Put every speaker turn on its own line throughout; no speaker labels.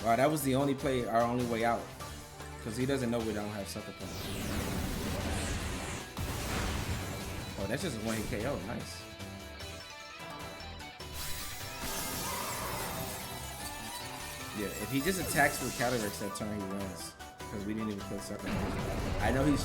That was the only play, our only way out. Because he doesn't know we don't have Sucker Punch. Oh, that's just a one hit KO. Nice. Yeah, if he just attacks with Calyrex that turn, he wins. Because we didn't even play Sucker Punch. I know he's.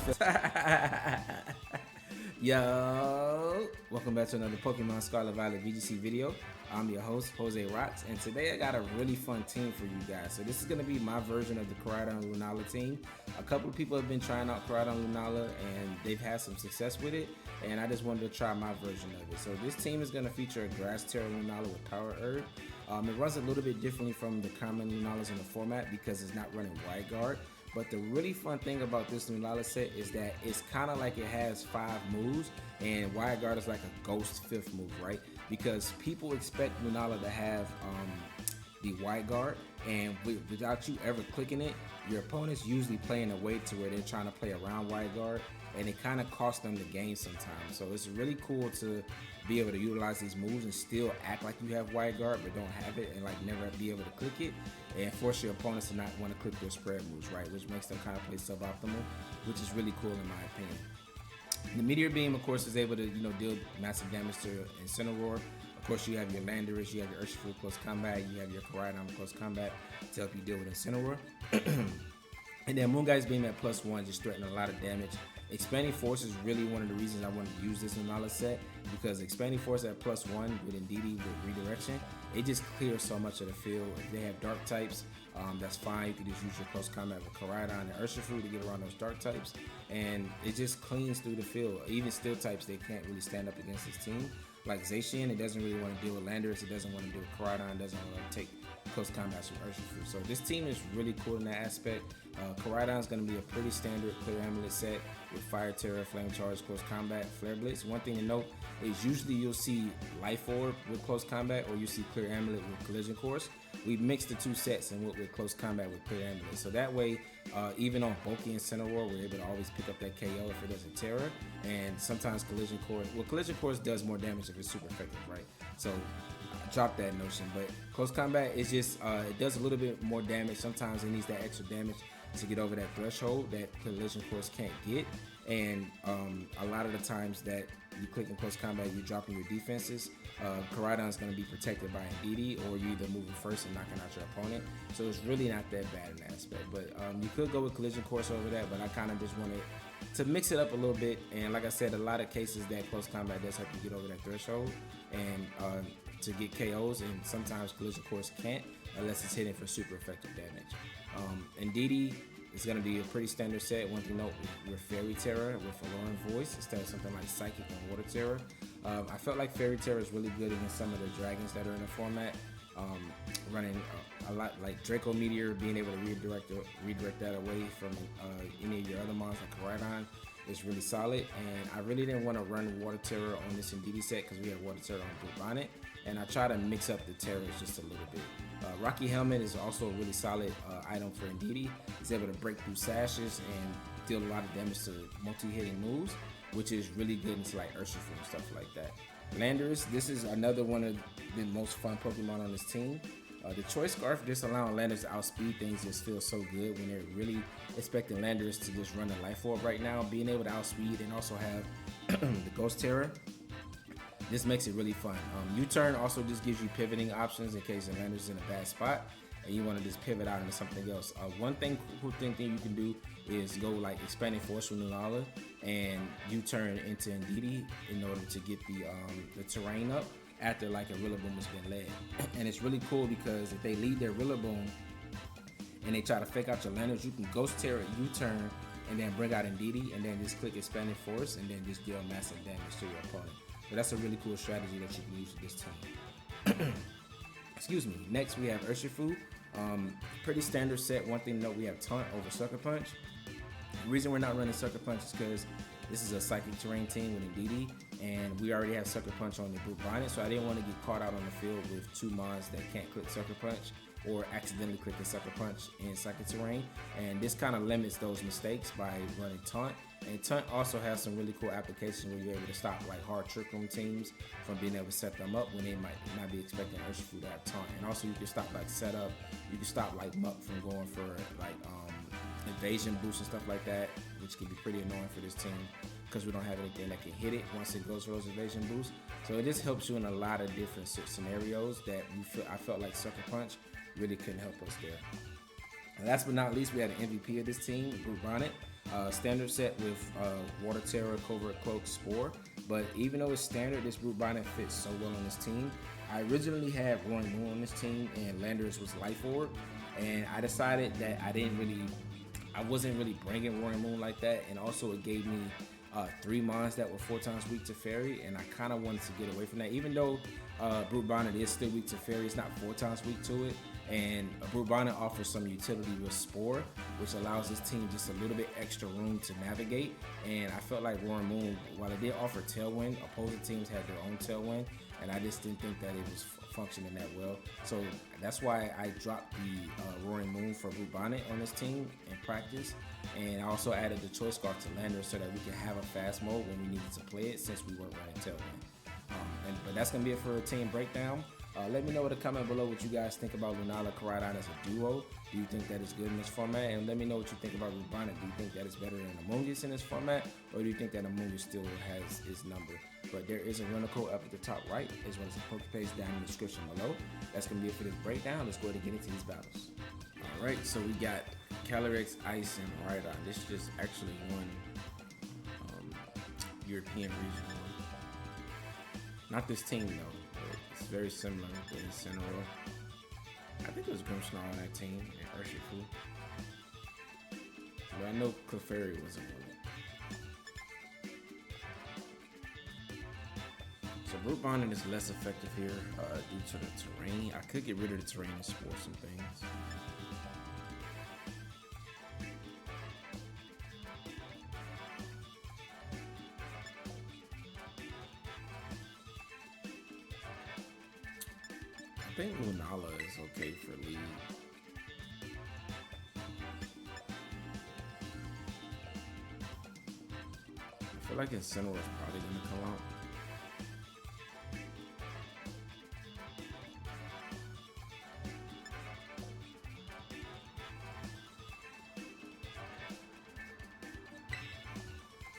Yo, welcome back to another Pokemon Scarlet Violet VGC video. I'm your host, Jose Rocks, and today I got a really fun team for you guys. So this is going to be my version of the Koraidon Lunala team. A couple of people have been trying out Koraidon Lunala, and they've had some success with it, and I just wanted to try my version of it. So this team is going to feature a Grass Terra Lunala with Power Herb. It runs a little bit differently from the common Lunalas in the format because it's not running Wide Guard. But the really fun thing about this Lunala set is that it's kind of like it has 5 moves, and Wide Guard is like a ghost 5th move, right? Because people expect Lunala to have the Wide Guard, and without you ever clicking it, your opponent's usually playing a way to where they're trying to play around Wide Guard, and it kind of costs them the game sometimes. So it's really cool to be able to utilize these moves and still act like you have Wide Guard but don't have it, and like never be able to click it, and force your opponents to not want to click their spread moves, right? Which makes them kind of play suboptimal, which is really cool in my opinion. The Meteor Beam, of course, is able to deal massive damage to Incineroar. Of course, you have your Landorus, you have your Urshifu close combat, you have your Koraidon close combat to help you deal with Incineroar. And then Moonguy's Beam at +1 just threatening a lot of damage. Expanding Force is really one of the reasons I wanted to use this Lunala set, because Expanding Force at +1 with Indeedee with Redirection, it just clears so much of the field. If they have dark types, that's fine. You can just use your close combat with Koraidon and Urshifu to get around those dark types, and it just cleans through the field. Even steel types, they can't really stand up against this team. Like Zacian, it doesn't really want to deal with Landorus, it doesn't want to deal with Koraidon, it doesn't want to take close combats with Urshifu. So this team is really cool in that aspect. Koraidon is going to be a pretty standard Clear Amulet set with Fire Terror, Flame Charge, Close Combat, Flare Blitz. One thing to note is usually you'll see Life Orb with Close Combat, or you see Clear Amulet with Collision Course. We mixed the two sets and went with Close Combat with Clear Amulet. So that way, even on Bulky and Incineroar, we're able to always pick up that KO if it doesn't Terror. And sometimes Collision Course, well, Collision Course does more damage if it's super effective, right? So drop that notion. But Close Combat is just, it does a little bit more damage. Sometimes it needs that extra damage to get over that threshold that Collision Course can't get. And a lot of the times that you click in Close Combat, you're dropping your defenses. Koraidon is going to be protected by Indeedee, or you either moving first and knocking out your opponent. So it's really not that bad in that aspect. But you could go with Collision Course over that, but I kind of just wanted to mix it up a little bit. And like I said, a lot of cases that Close Combat does help you get over that threshold and to get KOs, and sometimes Collision Course can't unless it's hitting for super effective damage. Indeedee is going to be a pretty standard set. One thing to note, with Fairy Terror with Alluring Voice instead of something like Psychic and Water Terror. I felt like Fairy Terror is really good against some of the dragons that are in the format. Running a lot like Draco Meteor, being able to redirect that away from any of your other monsters like Koraidon is really solid. And I really didn't want to run Water Terror on this Indeedee set because we had Water Terror on Blue Bonnet, and I try to mix up the terrors just a little bit. Rocky Helmet is also a really solid item for Indeedee. He's able to break through sashes and deal a lot of damage to multi-hitting moves, which is really good into like Urshifu and stuff like that. Landorus, this is another one of the most fun Pokemon on this team. The Choice Scarf just allowing Landorus to outspeed things just feels so good when they're really expecting Landorus to just run the Life Orb right now. Being able to outspeed and also have the Ghost Terror, this makes it really fun. U-turn also just gives you pivoting options in case the Landorus is in a bad spot and you want to just pivot out into something else. One cool thing you can do is go like Expanding Force from Lunala and U-turn into Indeedee in order to get the terrain up after like a Rillaboom has been led. And it's really cool because if they lead their Rillaboom and they try to fake out your Landorus, you can Ghost Terror, U-turn, and then bring out Indeedee, and then just click Expanding Force and then just deal massive damage to your opponent. So that's a really cool strategy that you can use with this team. Excuse me. Next we have Urshifu. Pretty standard set. One thing to note, we have Taunt over Sucker Punch. The reason we're not running Sucker Punch is because this is a Psychic Terrain team with Indeedee, and we already have Sucker Punch on the Brute Bonnet, so I didn't want to get caught out on the field with 2 Mons that can't click Sucker Punch or accidentally click a Sucker Punch in second terrain. And this kind of limits those mistakes by running Taunt. And Taunt also has some really cool applications where you're able to stop like hard Trick Room teams from being able to set them up when they might not be expecting Urshifu to have Taunt. And also you can stop like setup, you can stop like Muck from going for like evasion boost and stuff like that, which can be pretty annoying for this team because we don't have anything that can hit it once it goes for those evasion boosts. So it just helps you in a lot of different scenarios that I felt like Sucker Punch really couldn't help us there. And last but not least, we had an MVP of this team, Brute Bonnet. Standard set with Water Terror, Covert Cloak, Spore. But even though it's standard, this Brute Bonnet fits so well on this team. I originally had Roaring Moon on this team and Landers was Life Orb. And I decided that I wasn't really bringing Roaring Moon like that. And also it gave me 3 Mons that were 4 times weak to Fairy. And I kind of wanted to get away from that. Even though Brute Bonnet is still weak to Fairy, it's not 4 times weak to it. And Brute Bonnet offers some utility with Spore, which allows this team just a little bit extra room to navigate. And I felt like Roaring Moon, while it did offer Tailwind, opposing teams had their own Tailwind, and I just didn't think that it was functioning that well. So that's why I dropped the Roaring Moon for Brute Bonnet on this team in practice. And I also added the Choice Scarf to Lander so that we can have a fast mode when we needed to play it since we weren't running Tailwind. But that's going to be it for a team breakdown. Let me know in the comment below what you guys think about Lunala Koraidon as a duo. Do you think that is good in this format? And let me know what you think about Brute Bonnet. Do you think that it's better than Among Us in this format? Or do you think that Among Us still has its number? But there is a runner code up at the top right, as well as a Poképaste down in the description below. That's going to be it for this breakdown. Let's go ahead and get into these battles. Alright, so we got Calyrex, Ice, and Koraidon. This is just actually one European regional. Not this team though. It's very similar to SUNROOM. I think it was Grimmsnarl on that team and Urshifu. But I know Clefairy wasn't on it. So Brute Bonnet is less effective here due to the terrain. I could get rid of the terrain and Spore some things. I think Lunala is okay for lead. I feel like Incineroar is probably going to come out.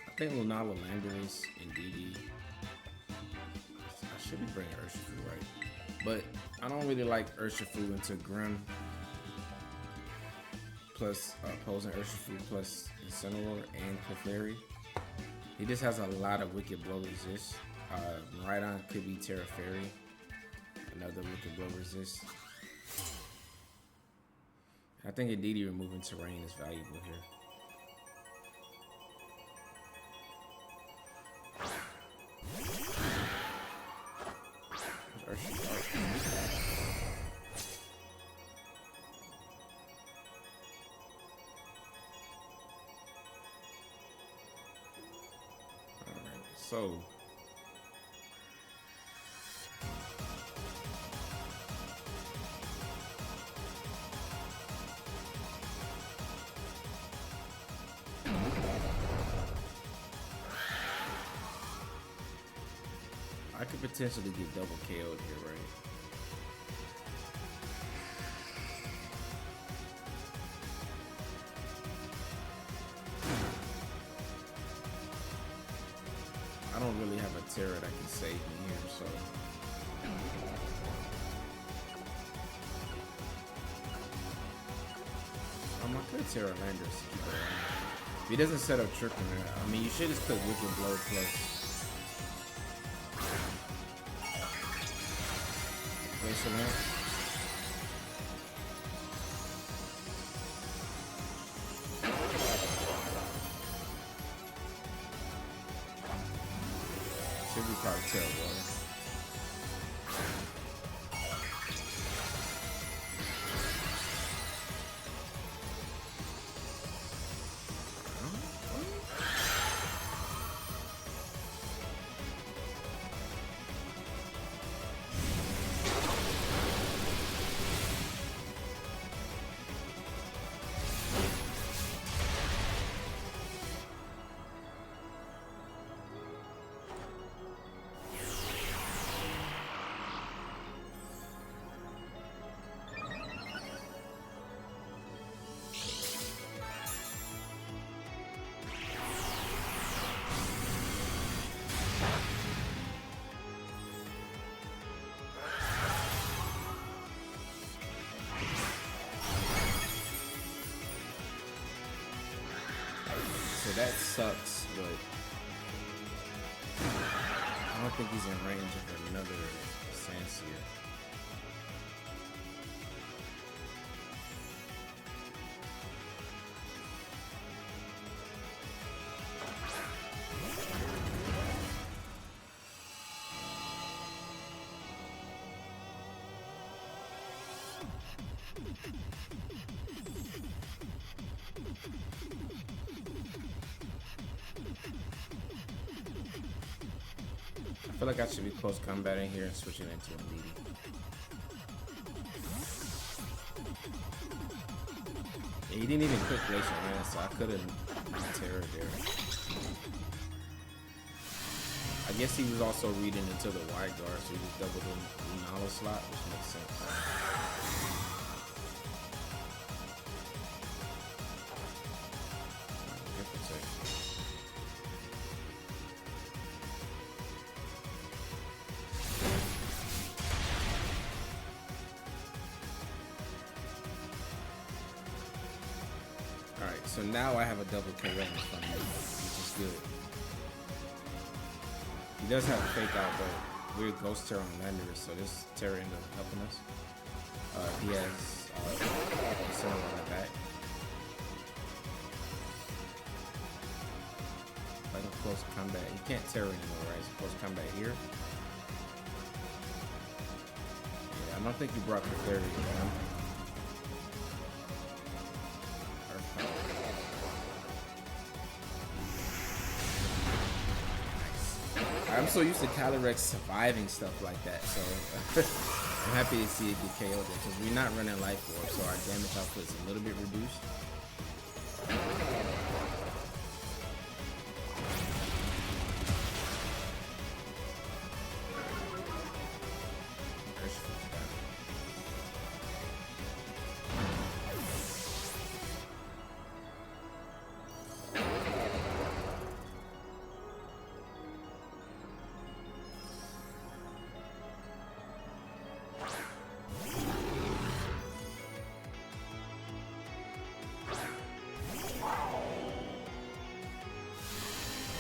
I think Lunala, Landers, and DD. I should be bringing Urshifu, right? But I don't really like Urshifu into Grim plus opposing Urshifu plus Incineroar and Clefairy. He just has a lot of Wicked Blow resist. Koraidon could be Terra Fairy, another Wicked Blow resist. I think Indeedee removing terrain is valuable here. So I could potentially get double KO'd here, right? I don't really have a Terra that can save me here, so I could Terra Landers to keep it around. If he doesn't set up Trick Room, I mean, you should just put Wicked Blow plus. Alright, should be probably terrible. so that sucks, but I don't think he's in range of another Sanseer. I feel like I should be close combating here and switching into a meaty. Yeah, he didn't even click Glacial Man, so I could have Terra there. I guess he was also reading into the wide guard, so he just doubled the Lunala slot, which makes sense. Alright, so now I have a double KO in front of me, which is good. He does have a fake out, but weird Ghost Terror on Landorus, so this Terror ended up helping us. He has Center on the back. Like a close combat. You can't Terror anymore, right? It's a close combat here. Yeah, I don't think you brought the 30 down. I'm so used to Calyrex surviving stuff like that, so I'm happy to see it get KO'd there because we're not running Life Orb, so our damage output is a little bit reduced.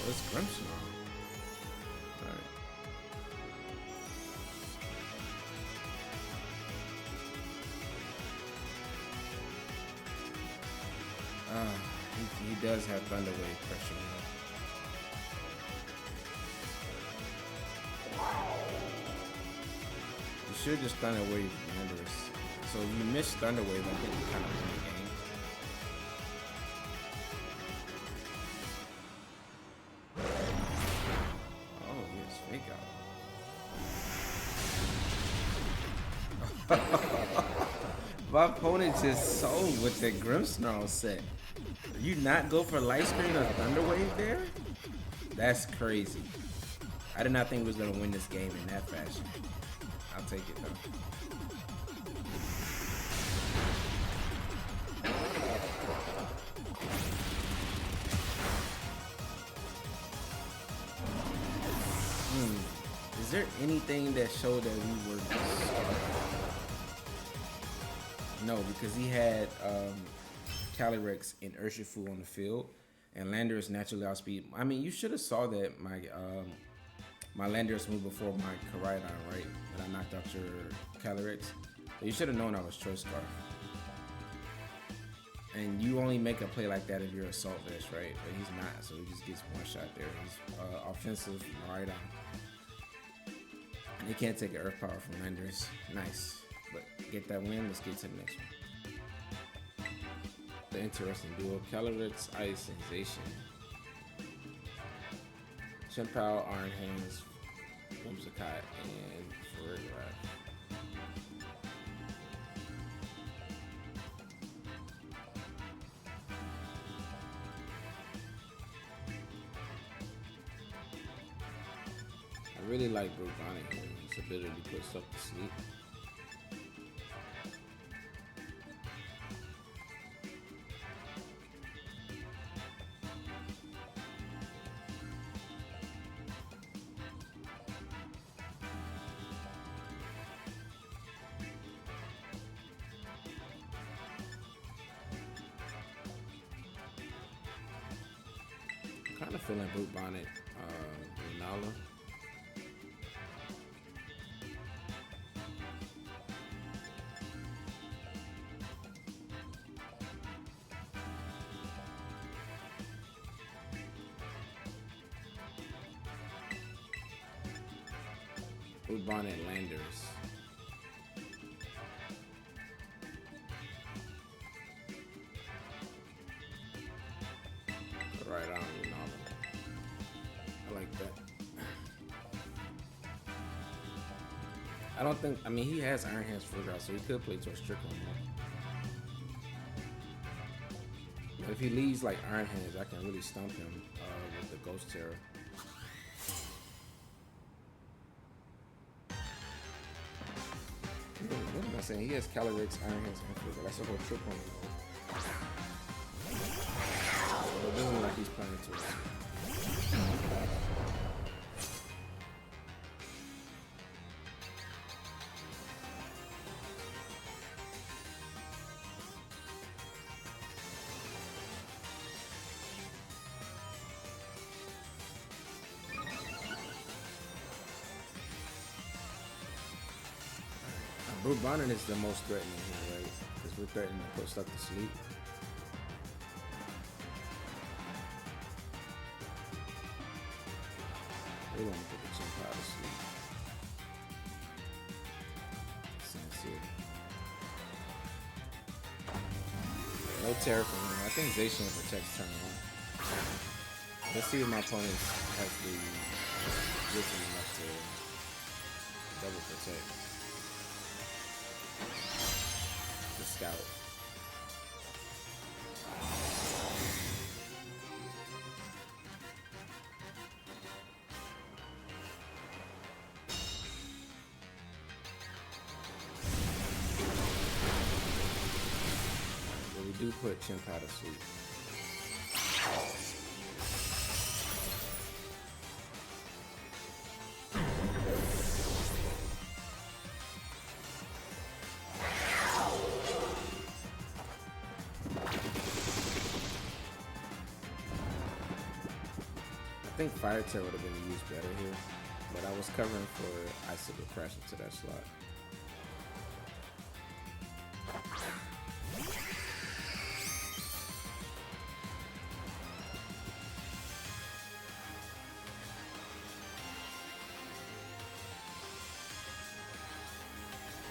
It's Crimson. Alright. He does have Thunder Wave pressure now. You should just Thunder Wave Landorus. So if you miss Thunder Wave, I think you kind of win the game. My opponent just sold with the Grimmsnarl set. You not go for Light Screen or Thunder Wave there? That's crazy. I did not think we was gonna win this game in that fashion. I'll take it though. Is there anything that showed that we were Scarlet? No, because he had Calyrex and Urshifu on the field, and Landorus naturally outspeed. I mean, you should have saw that my Landorus moved before my Koraidon, right? When I knocked out your Calyrex. So you should have known I was Choice Scarf. And you only make a play like that if you're Assault Vest, right? But he's not, so he just gets one shot there. He's offensive Koraidon. And he can't take an Earth Power from Landorus. Nice. But get that win, let's get to the next one. The interesting duo, Calyrex, Ice, and Zacian. Chien-Pao, Iron Hands, Whimsicott, and Farigiraf. I really like Brugani here. His ability to put stuff to sleep. kind of feeling Boot Bonnet, Lunala. Boot Bonnet Landers. Koraidon Lunala. I like that. I don't think, I mean, he has Iron Hands Fruit out, so he could play towards Trick on that. But if he leaves like Iron Hands, I can really stump him with the Ghost Terror. What am I saying? He has Calyrex, Iron Hands, and Fruit. That's a whole trick on him. It doesn't look like he's playing too well. Boot Bonnet is the most threatening here, right? Because we're threatening to put stuff to sleep. We want to put the Chimpa to sleep. Sincere. No terror from him. I think Zacian protects turn 1. Let's see if my opponent has the wisdom enough to double protect. The Scout. But we do put Chimpa to sleep. I think Fire Tail would have been used better here, but I was covering for Icicle Crash into that slot.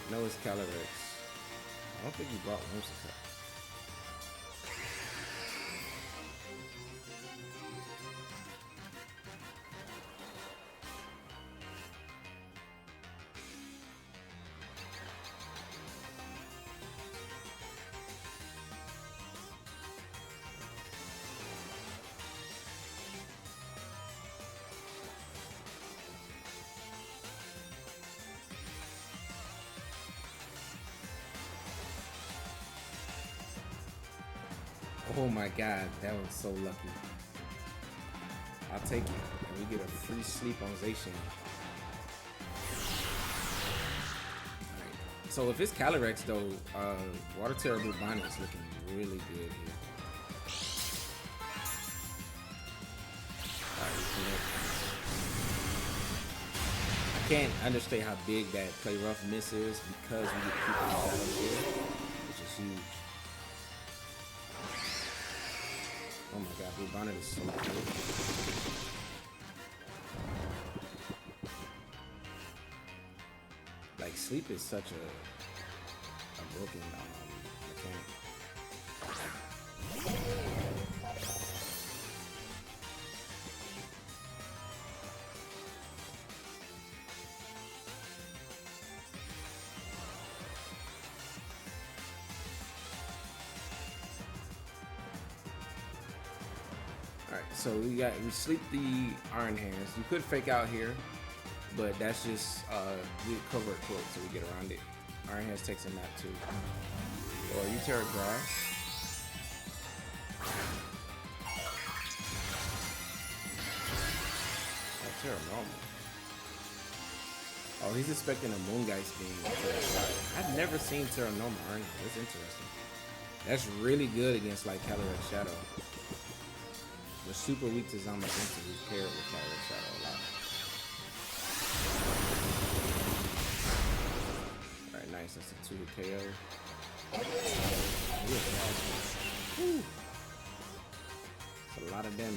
No, it's Calyrex. I don't think he brought Whimsicott. Oh my god, that was so lucky. I'll take it. And we get a free sleep on Zacian. Alright. So if it's Calyrex though, Water Terror Boot Bonnet is looking really good here. I can't understate how big that Play Rough miss is because we get people in shadows here, which is huge. Oh my god, Boot Bonnet is so good. Like, sleep is such a broken mechanic. Alright, so we sleep the Iron Hands. You could fake out here, but that's just we cover it quick so we get around it. Iron Hands takes a nap too. Or you tear grass. Oh, Terra normal. Oh, he's expecting a Moongeist beam. I've never seen Terra normal Iron Hands. That's interesting. That's really good against like Calyrex Shadow. We're super weak to Zamazenta. We pair it with Kyler Shadow a lot. Alright, nice. That's a 2-hit KO. Woo. That's a lot of damage.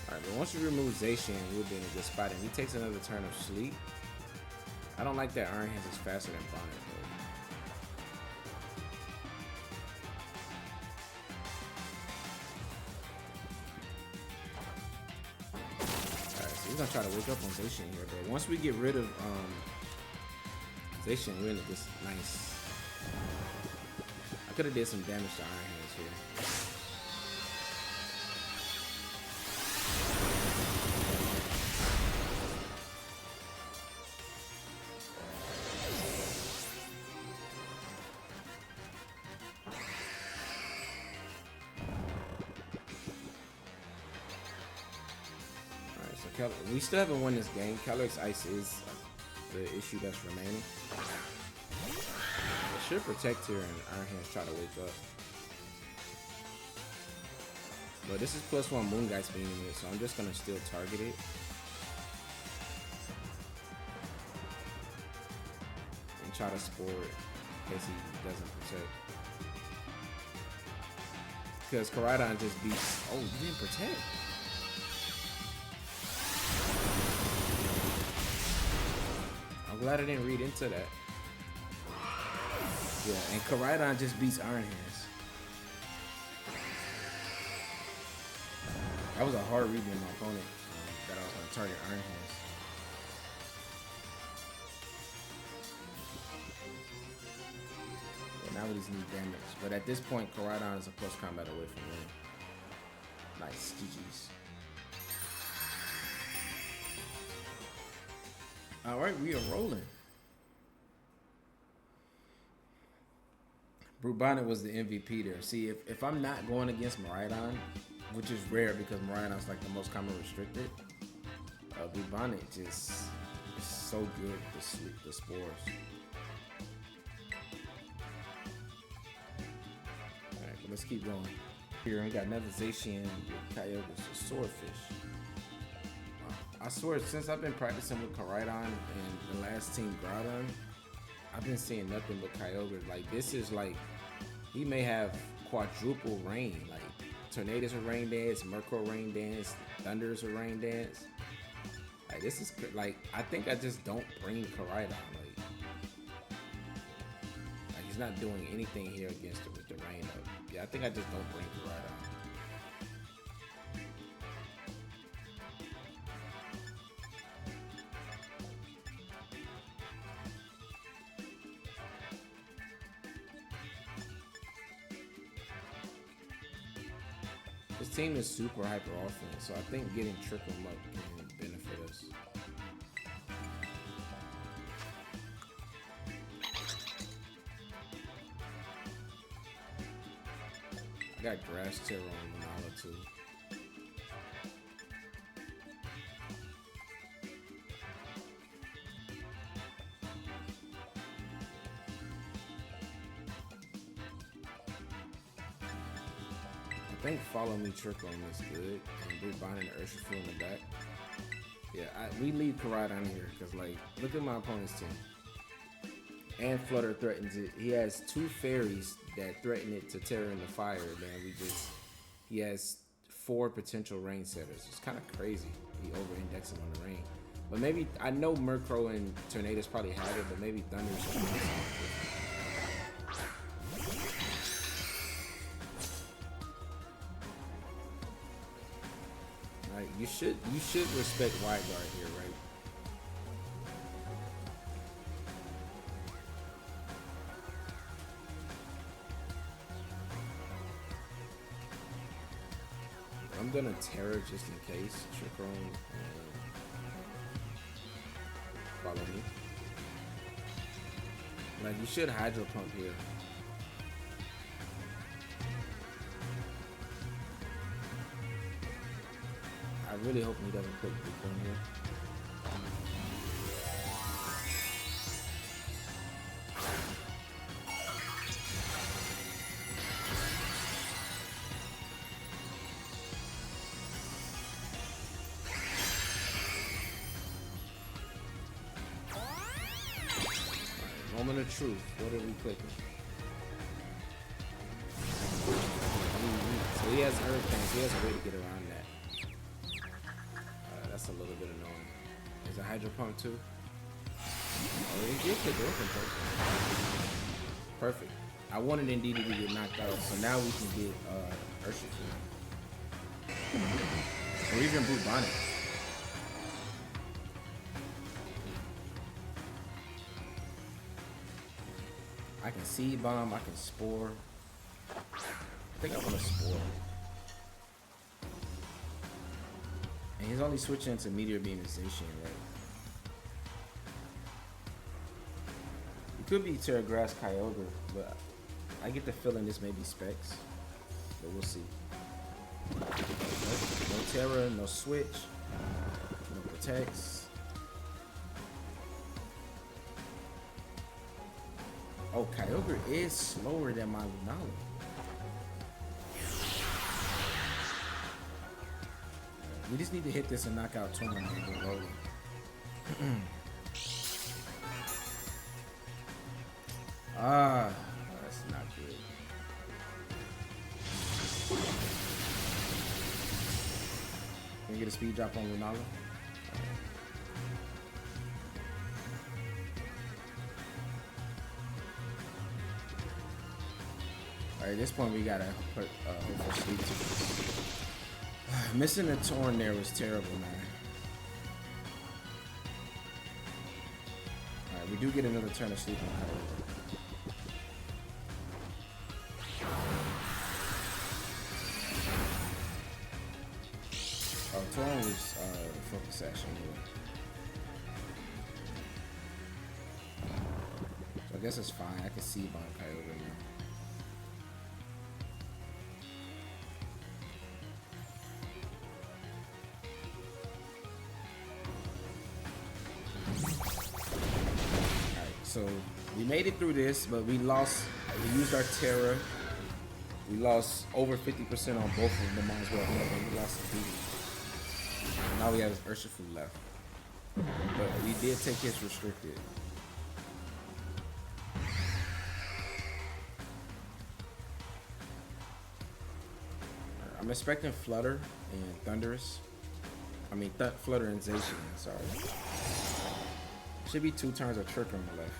Alright, but once you remove Zacian, we'll be in a good spot. And he takes another turn of sleep. I don't like that Iron Hands is faster than Bonnet though. Alright, so we're gonna try to wake up on Zacian here, but once we get rid of Zacian, we're in this nice. I could have did some damage to Iron Hands here. We still haven't won this game. Calyrex Ice is the issue that's remaining. It should protect here and Iron Hands try to wake up. But this is +1 Moongeist beating it, so I'm just gonna still target it. And try to spore it in case he doesn't protect. Because Koraidon just beats. Oh, you didn't protect. I'm glad I didn't read into that. Yeah, and Koraidon just beats Iron Hands. That was a hard read in my opponent that I was going to target Iron Hands. Yeah, now we just need damage. But at this point, Koraidon is a plus combat away from winning. Nice, GG's. All right, we are rolling. Brute Bonnet was the MVP there. See, if I'm not going against Miraidon, which is rare because Miraidon's like the most common restricted, Brute Bonnet just is so good with the spores. All right, but let's keep going. Here, we got another Zacian with Kyogre's Swordfish. I swear, since I've been practicing with Koraidon and the last team Groudon, I've been seeing nothing but Kyogre. Like, this is like, he may have quadruple rain. Like, Tornadus a rain dance, Murkrow rain dance, Thunder's a rain dance. Like, this is, like, I think I just don't bring Koraidon. Like he's not doing anything here against it with the rain up. Yeah, I think I just don't bring Koraidon. This team is super hyper offense, so I think getting Trick 'em up can benefit us. I got Grass Terror on Lunala too. I think Follow Me Trick Room is good, and Brute Bonnet and Urshifu in the back. Yeah, we leave Koraidon here because, like, look at my opponent's team. And Flutter threatens it. He has 2 fairies that threaten it to tear into fire. Then he has 4 potential rain setters. It's kind of crazy. He over-indexing on the rain. But maybe, I know Murkrow and Tornadus probably have it, but maybe Thunder's something different. Right, you should respect Wide Guard here, right? I'm gonna Terror just in case. Trick Room and Follow Me. Like, you should Hydro Pump here. I really hope he doesn't put Poop on here. Moment of truth. What are we clicking? So he has hurricanes. He has a way to get around that. That's a little bit annoying. Is a Hydro Pump too? Oh, he did get the open poke. Perfect. I wanted indeed to get knocked out, so now we can get Urshifu. Or even Bubonic. I can Seed Bomb, I can Spore. I think I want to Spore. And he's only switching to Meteor Beamization, right? It could be Terra Grass Kyogre, but I get the feeling this may be Specs. But we'll see. No Terra, no Switch, no Protects. Oh, Kyogre is slower than my Lunala. We just need to hit this and knock out Tournament and get rolling. That's not good. Can we get a speed drop on Lunala? Alright, at this point we gotta put hope for sleep to this. Missing a Torn there was terrible, man. Alright, we do get another turn of sleep on Kyogre. Oh, Torn was Focus Sash anyway. So I guess it's fine. I can see Bomb Kyogre now. So we made it through this, but we lost. We used our Terra. We lost over 50% on both of them. Might as well. We lost the beat. Now we have Urshifu left, but we did take his restricted. I'm expecting Flutter and Thundurus. I mean Flutter and Zacian. Sorry. Should be 2 turns of Trick on the left.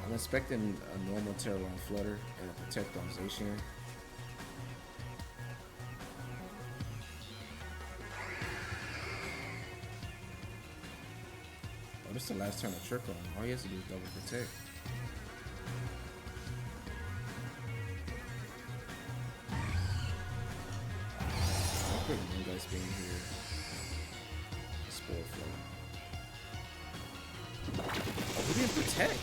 I'm expecting a normal Terra on Flutter and a Protect on Zacian. Oh, this is the last turn of Trick on him. All he has to do is double Protect. I'll put Moongeist being here. Spore Flow. Oh, we didn't Protect.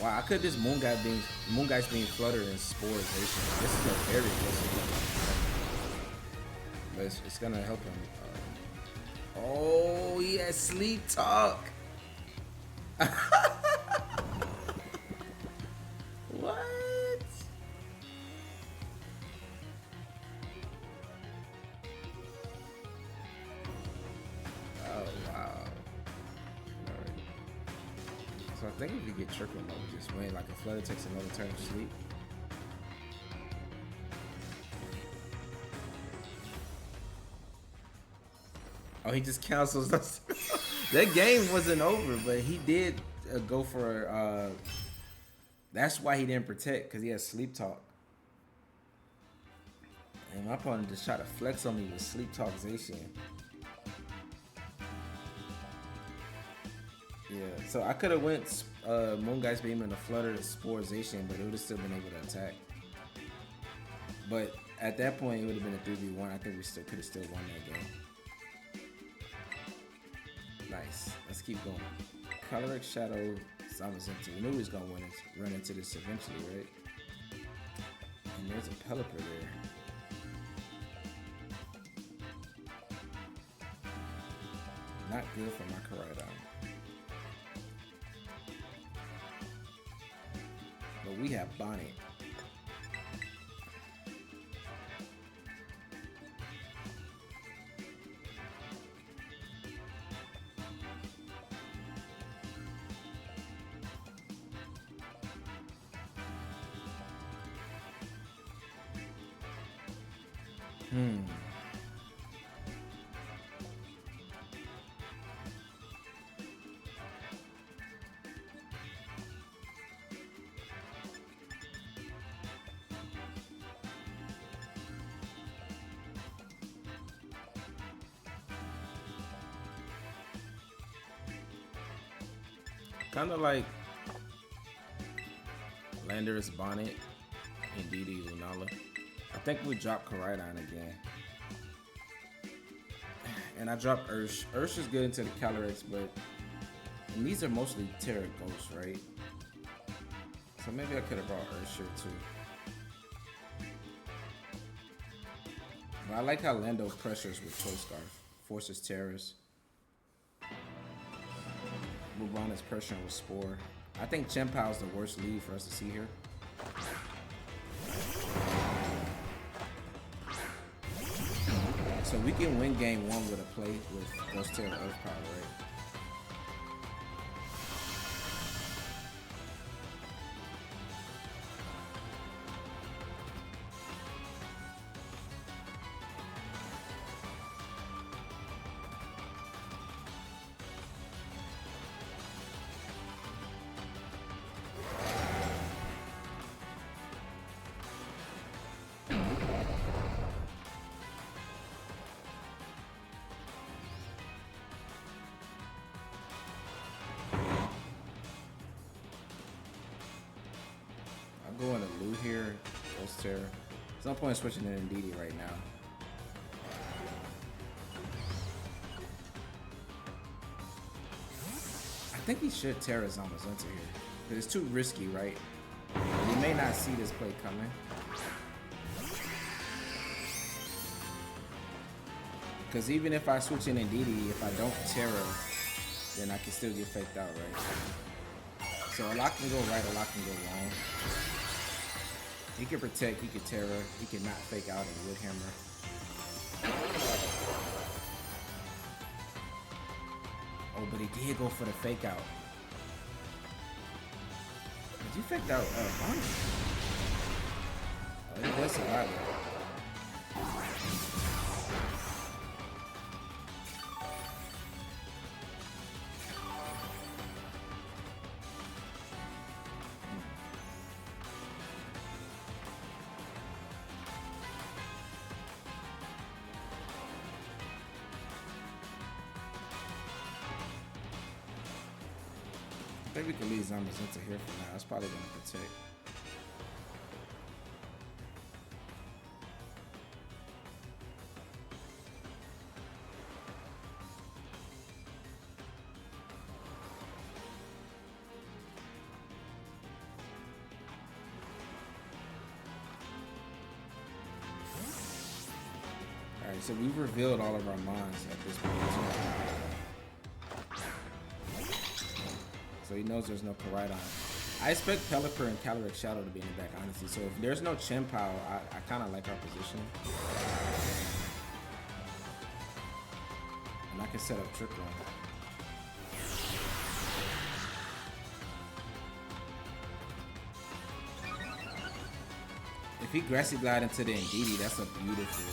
Wow, I could just Moongeist being Flutter and Sporization. This is a very aggressive one. But it's gonna help him. Oh, he has Sleep Talk. What? Oh wow. Alright. So I think if you get Trick on, we just win. Like a Flutter takes another turn of sleep. Oh, he just cancels us. That game wasn't over, but he did go for. That's why he didn't Protect, because he has Sleep Talk. And my opponent just tried to flex on me with Sleep Talk Zacian. Yeah, so I could have went Moongeist Beam and a Flutter to Spore Zacian, but it would have still been able to attack. But at that point, it would have been a 3v1. I think we still could have still won that game. Nice. Let's keep going. Calyrex Shadow Zamazenta. We knew he was gonna run into this eventually, right? And there's a Pelipper there. Not good for my Koraidon. But we have Bonnet. Kind of like Landorus Bonnet and VGC Lunala. I think we dropped Koraidon again. And I dropped Ursh. Ursh is good into the Calyrex, but and these are mostly Terra Ghosts, right? So maybe I could have brought Ursh here too. But I like how Lando pressures with Toe Scarf, forces Terras. Move on his pressuring with Spore. I think Chien-Pao is the worst lead for us to see here. So we can win game 1 with a play with Ghost Terra Earth Power, right? Go into Lou here, Ghost Terra. There's no point in switching in Indeedee right now. I think he should Terra Zamazenta here. But it's too risky, right? He may not see this play coming. Because even if I switch in Indeedee, if I don't Terra, then I can still get faked out, right? So a lot can go right, a lot can go wrong. He can protect, he can Terra, he can not fake out and Wood Hammer. Oh, but he did go for the fake out. Did you fake out Bonnie? Oh, he does survive it. I think we can leave Zamazenta here for now. It's probably going to protect. Alright, so we've revealed all of our mons at this point. So he knows there's no Koraidon. I expect Pelipper and Calyrex Shadow to be in the back, honestly. So if there's no Chien-Pao, I kind of like our position. And I can set up Trick Room. If he Grassy Glide into the Indeedee, that's a beautiful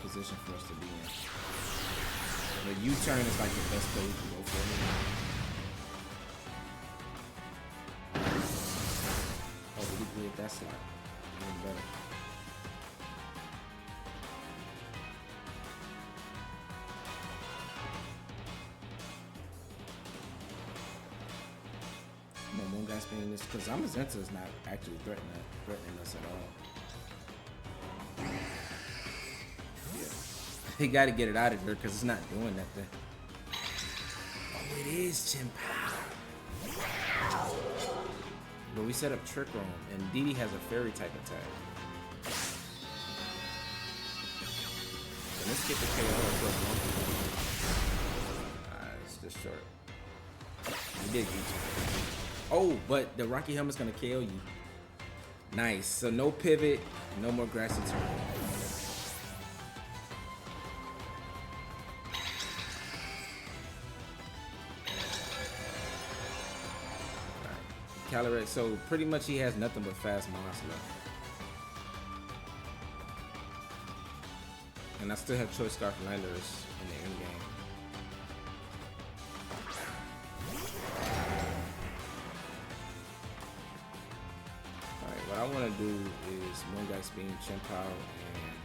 position for us to be in. The U-turn is like the best play we can go for. That slot. Even better. No, Moon Guy's being this because Zamazenta is not actually threatening us at all. Yeah. He got to get it out of there because it's not doing nothing. Oh, it is Chien-Pao. But we set up Trick Room, and Indeedee has a fairy type attack. So let's get the KO. Alright. just short. He did get you. Oh, but the Rocky Helmet's gonna kill you. Nice. So no pivot, no more grassy terrain. Calyrex, so pretty much he has nothing but fast moss left. And I still have Choice Scarf Landers in the end game. Alright, what I want to do is Moongeist Beam, Chien-Pao, and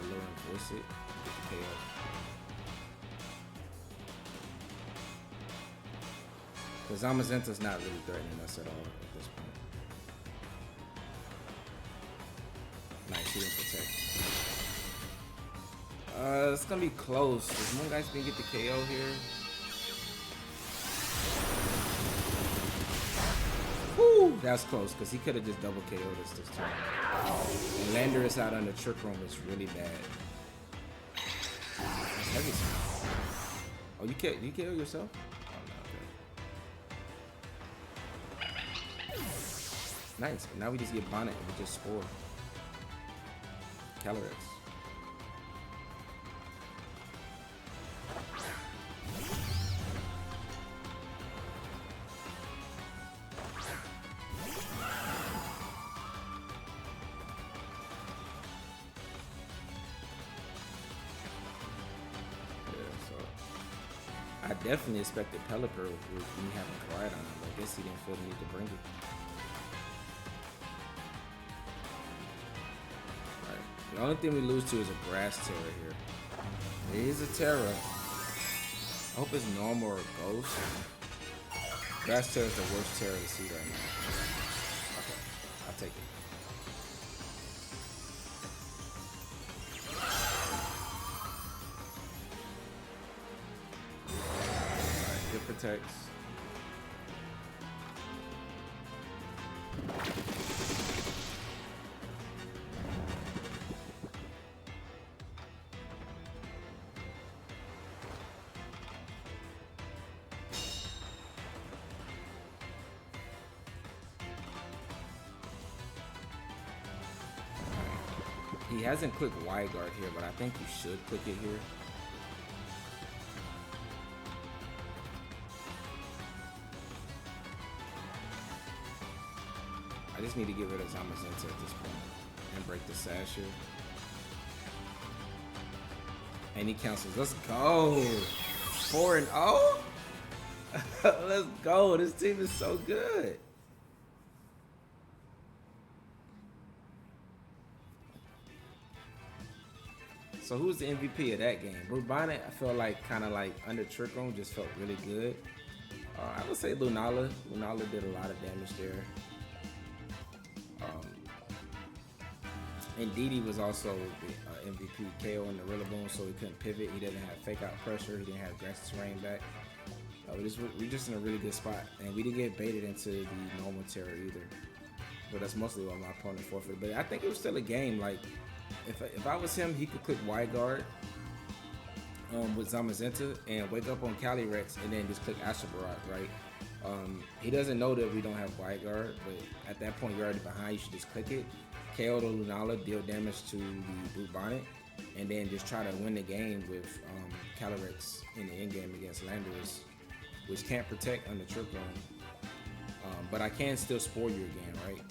Alluring Voice it. Get the KO. Because Zamazenta's not really threatening us at all at this point. Nice, she didn't protect. It's gonna be close. Does Moongeist Beam get the KO here? Woo! That's close, because he could have just double KO'd us this turn. And Landorus out under Trick Room is really bad. That's heavy. Oh, you KO yourself? Nice, but now we just get Bonnet and we just Spore. Calyrex. I definitely expected Pelipper with me having Koraidon, but I guess he didn't feel the need to bring it. The only thing we lose to is a Grass Terror here. It is a Terror. I hope it's normal or Ghost. Grass Terror is the worst Terror to see right now. Okay, I'll take it. Alright, it protects. He hasn't clicked wide guard here, but I think you should click it here. I just need to get rid of Zamazenta at this point and break the Sash here. And he cancels. Let's go. 4-0. Let's go. This team is so good. So who's the MVP of that game? Bonnet, I feel like kind of like under Trick Room, just felt really good. I would say Lunala. Lunala did a lot of damage there. And Didi was also the MVP. KO in the Rillaboom, so he couldn't pivot. He didn't have fake out pressure. He didn't have grassy terrain back. We're just in a really good spot, and we didn't get baited into the normal terror either. But that's mostly why my opponent forfeited. But I think it was still a game. Like, if I was him, he could click wide guard with Zamazenta and wake up on Calyrex and then just click Astral Barrage, right? He doesn't know that we don't have wide guard, but at that point you're already behind. You should just click it, KO the Lunala, deal damage to the Blue Bonnet, and then just try to win the game with Calyrex in the end game against Landorus, which can't protect under Trick Room. But I can still Spore you again, right?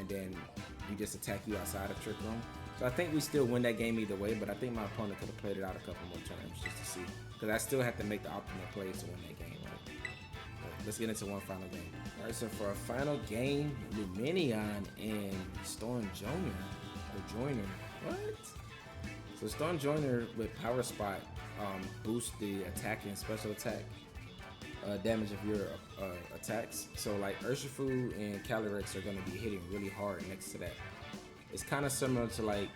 And then we just attack you outside of Trick Room. So I think we still win that game either way, but I think my opponent could have played it out a couple more turns just to see. Because I still have to make the optimal plays to win that game, right? But let's get into one final game. All right, so for our final game, Lumineon and Storm Joiner. What? So Storm Joiner with Power Spot boosts the attack and special attack damage of your attacks. So like Urshifu and Calyrex are going to be hitting really hard next to that. It's kind of similar to like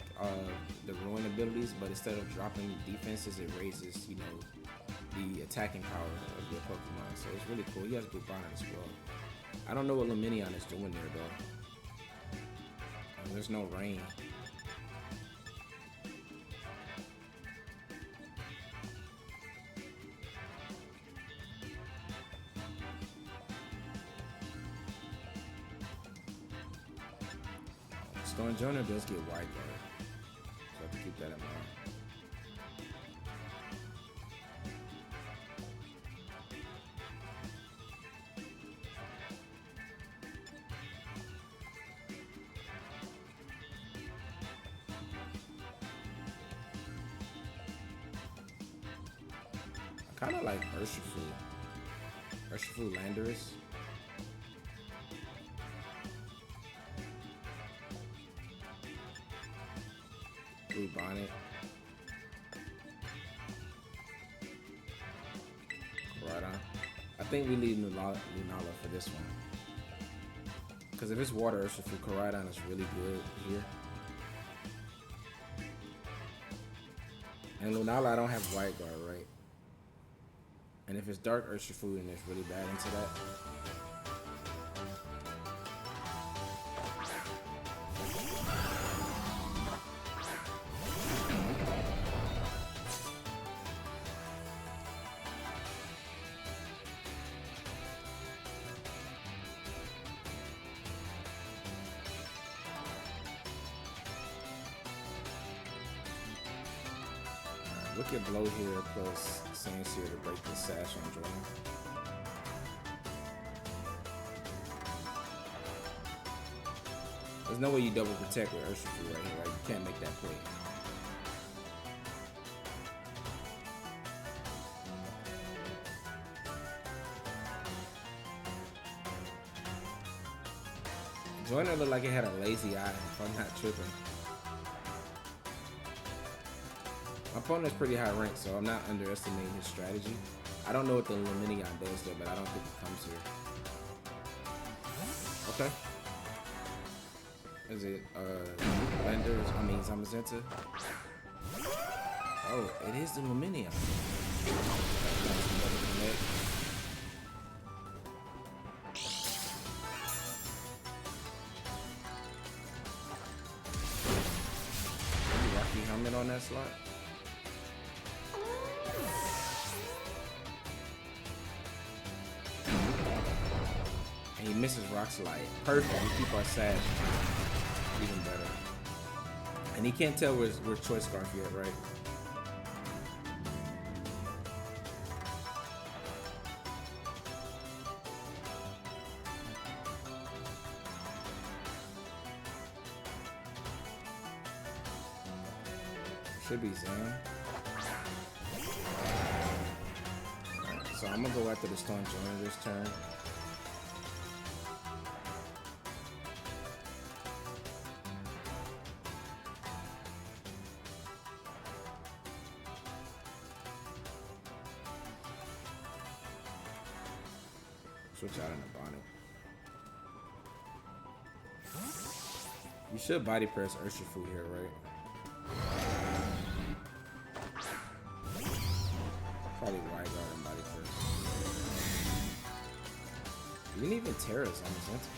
the Ruin abilities, but instead of dropping defenses, it raises, you know, the attacking power of your Pokemon. So it's really cool. He has Blue Bonnet as well. I don't know what Lumineon is doing there though. There's no rain. Storm Joiner does get Wide Guard, so I have to keep that in mind. I kind of like Urshifu Landorus. Blue Bonnet. Koraidon. I think we leave Lunala for this one. Because if it's Water Urshifu, Koraidon is really good here. And Lunala, I don't have White Guard, right? And if it's Dark Urshifu, then it's really bad into that. Look at Blow here plus Saints here to break the sash on Jordan. There's no way you double protect with Urshifu right here, right? You can't make that play. Joiner looked like it had a lazy eye, if I'm not tripping. My opponent's pretty high ranked, so I'm not underestimating his strategy. I don't know what the Luminion does there, but I don't think it comes here. Okay. Is it Landers? I mean Zamazenta? Oh, it is the Luminion. Rocky helmet on that slot. He misses Rock Slide. Perfect. We keep our sash even better. And he can't tell where's Choice Scarf yet, right? Should be Zam. Right, so I'm gonna go after the Storm Joiner this turn. Switch out in the bonnet. You should body press Urshifu here, right? Probably Wide Guard and body press. You didn't even tear us on the center.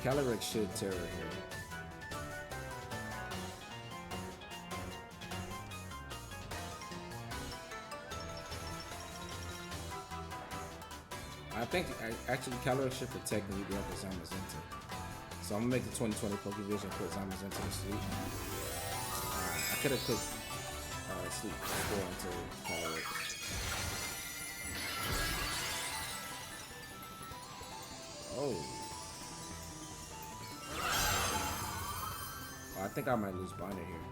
Calyrex should tear her here. I think actually Calyrex should protect me go after Zamazenta. So I'm gonna make the 2020 Pokevision put Zamazenta to sleep. I could have put sleep 4 into Calyrex. Oh. I think I might lose Bonnet here.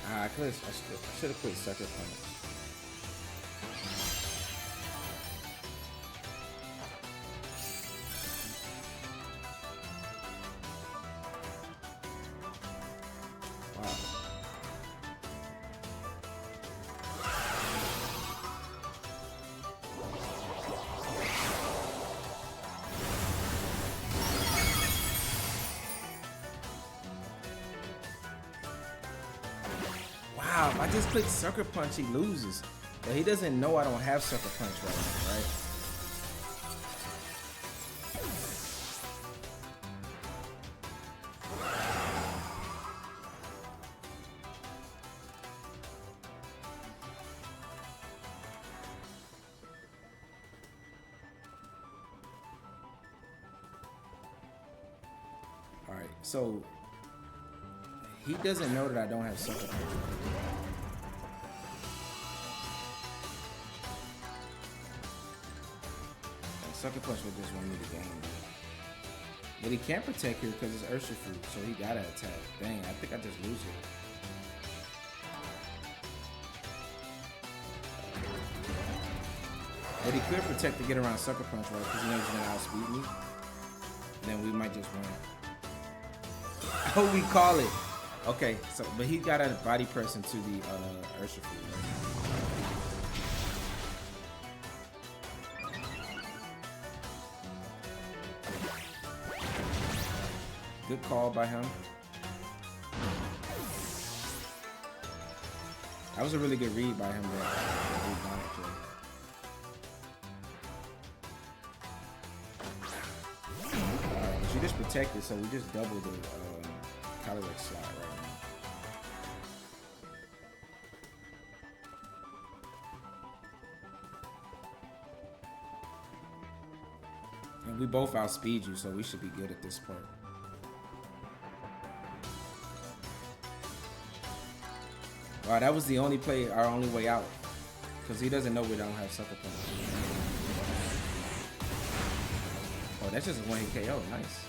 I should have put Sucker Punch. just clicks Sucker Punch, he loses. But he doesn't know I don't have Sucker Punch right now, right? Alright, so he doesn't know that I don't have Sucker Punch. Sucker Punch will just win me the game, bro. But he can't protect here because it's Urshifu, so he gotta attack. Dang, I think I just lose it. But he could protect to get around Sucker Punch, right? Because he knows he's gonna outspeed me. And then we might just win. Oh, we call it. Okay, so but he got a body press into the Urshifu. Right? Good call by him. That was a really good read by him there. Alright, but you just protected, so we just doubled the Calyrex slot right now. And we both outspeed you, so we should be good at this part. Wow, that was the only play, our only way out. Because he doesn't know we don't have Sucker Punch. Oh, that's just a one hit KO. Nice.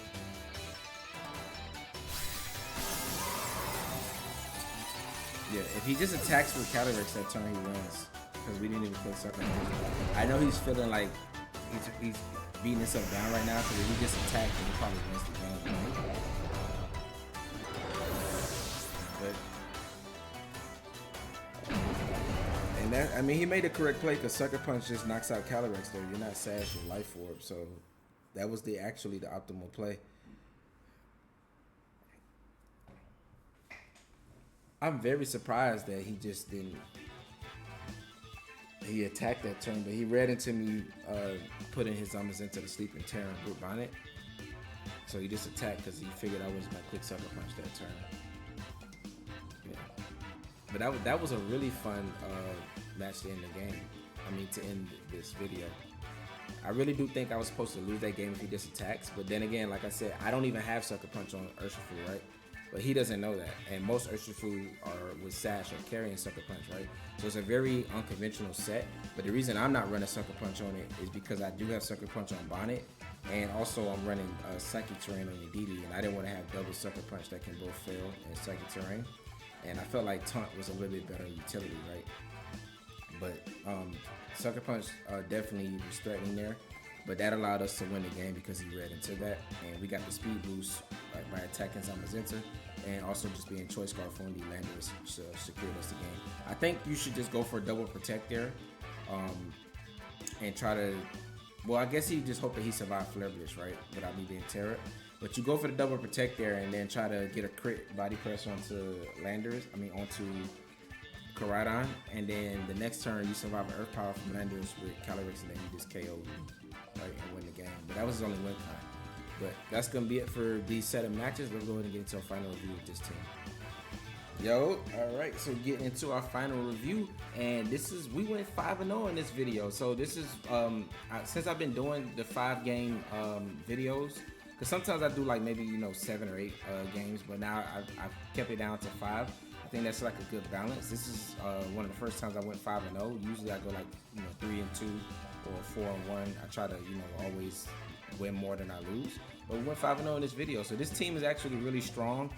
Yeah, if he just attacks with Calyrex that turn, he wins. Because we didn't even click Sucker Punch. I know he's feeling like he's beating himself down right now. Because if he just attacked, then he probably wins the game. But and that, I mean, he made the correct play because Sucker Punch just knocks out Calyrex there. You're not Sash or Life Orb, so that was actually the optimal play. I'm very surprised that he just didn't. He attacked that turn, but he read into me putting his into the sleeping Terran Group Bonnet. So he just attacked because he figured I wasn't gonna click Sucker Punch that turn. But that was a really fun match to end the game. I mean, to end this video. I really do think I was supposed to lose that game if he just attacks. But then again, like I said, I don't even have Sucker Punch on Urshifu, right? But he doesn't know that. And most Urshifu are with Sash or carrying Sucker Punch, right? So it's a very unconventional set. But the reason I'm not running Sucker Punch on it is because I do have Sucker Punch on Bonnet. And also I'm running Psychic Terrain on Edie. And I didn't want to have double Sucker Punch that can both fail in Psychic Terrain. And I felt like Taunt was a little bit better utility, right? But Sucker Punch definitely was threatening there. But that allowed us to win the game because he read into that. And we got the speed boost by attacking Zamazenta. And also just being Choice Scarf on the Landers secured us the game. I think you should just go for a double protect there. And try to... Well, I guess he just hoped that he survived Flare Blitz, right? Without me being Terra. But you go for the double protect there and then try to get a crit body press onto onto Koraidon. And then the next turn you survive Earth Power from Landers with Calyrex and then you just KO, right, and win the game. But that was his only win time. But that's going to be it for these set of matches. Let's go ahead and get into a final review of this team. Yo, alright, so getting into our final review. And we went 5-0 in this video. So this is, since I've been doing the 5-game videos, because sometimes I do like maybe 7 or 8 games, but now I've kept it down to 5. I think that's like a good balance. This is one of the first times I went 5-0. Usually I go like 3-2 or 4-1. I try to always win more than I lose. But we went 5-0 in this video, so this team is actually really strong.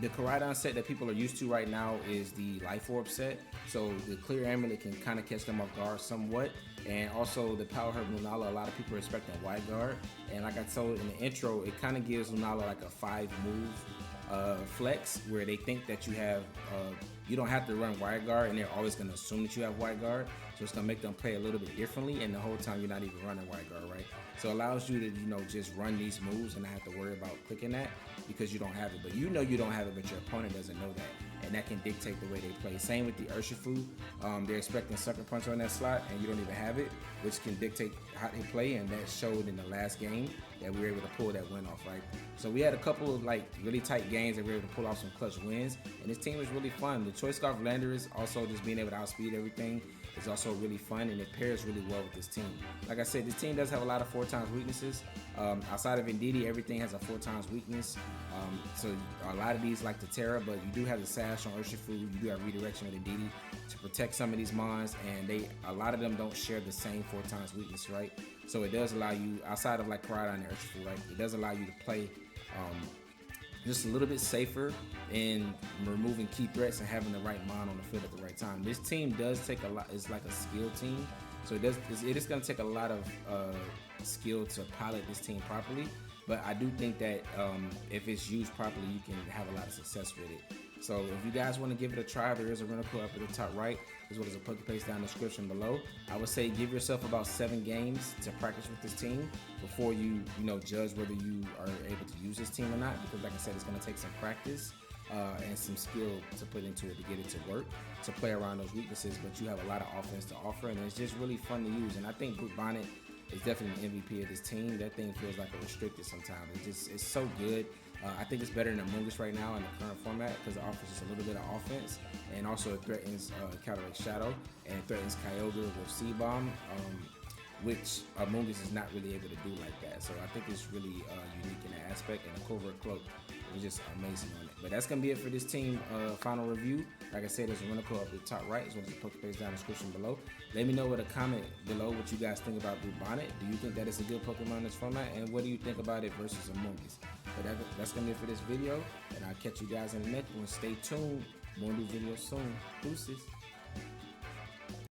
The Koraidon set that people are used to right now is the Life Orb set. So the Clear Amulet can kind of catch them off guard somewhat. And also the Power Herb Lunala, a lot of people are expecting Wide Guard. And like I told in the intro, it kind of gives Lunala like a 5-move flex where they think that you don't have to run Wide Guard and they're always going to assume that you have Wide Guard. So it's going to make them play a little bit differently, and the whole time you're not even running Wide Guard, right? So it allows you to just run these moves and not have to worry about clicking that because you don't have it. But you don't have it, but your opponent doesn't know that. and that can dictate the way they play. Same with the Urshifu. They're expecting Sucker Punch on that slot, and you don't even have it, which can dictate how they play, and that showed in the last game that we were able to pull that win off, right? So we had a couple of like really tight games that we were able to pull off some clutch wins, and this team was really fun. The Choice Scarf Landers also just being able to outspeed everything is also really fun, and it pairs really well with this team. Like I said, this team does have a lot of 4x weaknesses. Outside of Indeedee, everything has a 4x weakness. So a lot of these like the Terra, but you do have the Sash on Urshifu. You do have redirection with Indeedee to protect some of these mons, and a lot of them don't share the same 4x weakness, right? So it does allow you, outside of like Koraidon and Urshifu, right? It does allow you to play just a little bit safer in removing key threats and having the right mon on the field at the right time. This team does take a lot. It's like a skill team, so it is going to take a lot of skill to pilot this team properly. But I do think that if it's used properly, you can have a lot of success with it. So if you guys want to give it a try, there is a rental code up at the top right, as well as a Poképaste down in the description below. I would say give yourself about 7 games to practice with this team before you judge whether you are able to use this team or not. Because like I said, it's going to take some practice and some skill to put into it to get it to work, to play around those weaknesses. But you have a lot of offense to offer, and it's just really fun to use. And I think Brute Bonnet is definitely an MVP of this team. That thing feels like a restricted sometimes. It's so good. I think it's better than Amoonguss right now in the current format because it offers just a little bit of offense, and also it threatens Cataract Shadow and it threatens Kyogre with C-Bomb, which Amoonguss is not really able to do like that. So I think it's really unique in that aspect, and the Covert Cloak was just amazing on it. But that's going to be it for this team final review. Like I said, there's a rental code up at the top right, as well as the Poképaste down in the description below. Let me know with a comment below what you guys think about Brute Bonnet. Do you think that it's a good Pokemon in this format? And what do you think about it versus Amoonguss? But that's going to be it for this video, and I'll catch you guys in the next one. Stay tuned. More new videos soon. Deuces.